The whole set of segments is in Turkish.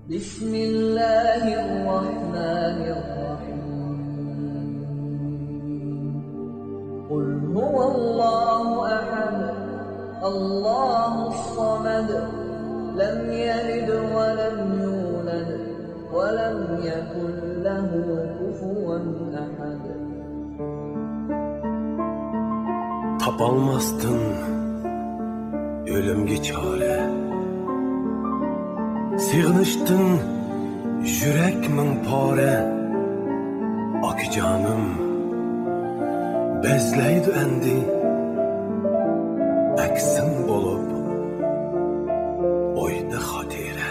بسم الله الرحمن الرحيم قل هو الله أحد الله الصمد لم يلد ولم يولد ولم يكن له كفوا أحد Tapalmastın ölümge çare, sığınıştın yürek min pare, ak canım bezleydi endi, aksin bolup oydu hatire.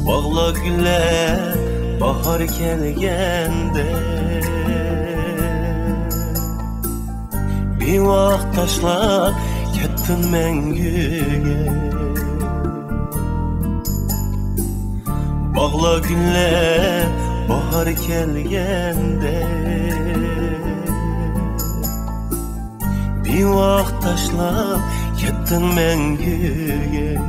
Bağla güller bahar kelgende, bir vaqt taşlap kettin mengüge. Bağla güller bahar kelgende, bir vaqt taşlap kettin mengüge.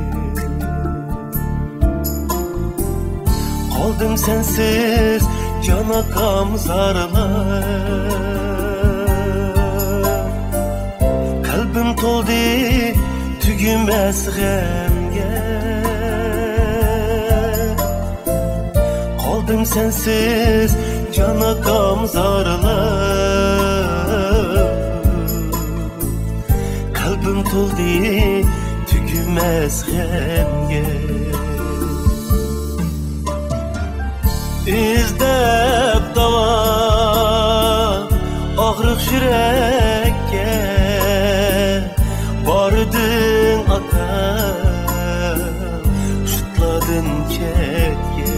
Kaldım sensiz canakam zarlar, kalbim toldu tügümez gemge. Kaldım sensiz canakam zarlar, kalbim toldu tügümez gemge. İzdep dava ağrıq yürekke, vardın akam şutladın kekke.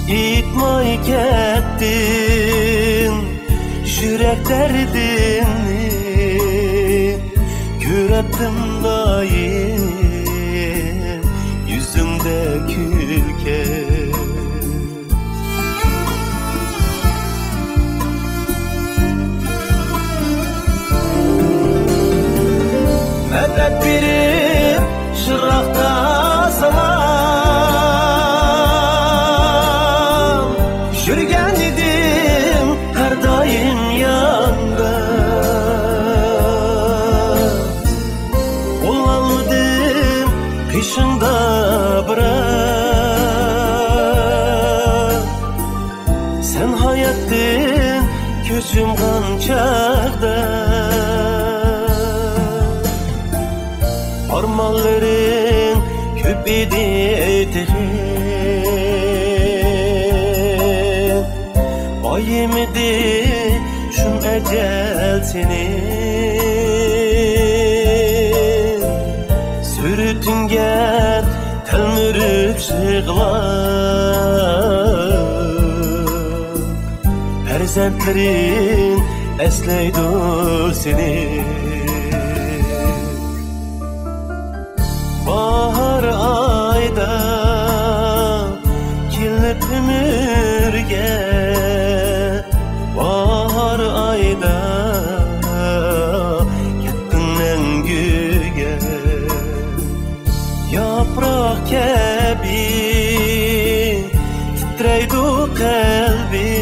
İtmay kettin yürek derdini, görettim dayım yüzümde külke. Medet birim şırrakta salam, yürgen idim her daim yanda. Olaldım kışında bırak, sen hayattın gözüm kançakta. Armalların köp idi eteğin, bayım idi şun ecel senin. Sürütün gel telmürüp şığlar, perzentlerin esleydu seni. Bahar ayda kilip ömürge, bahar ayda gittin mengüge. Yaprak kebi titreydu kalbi,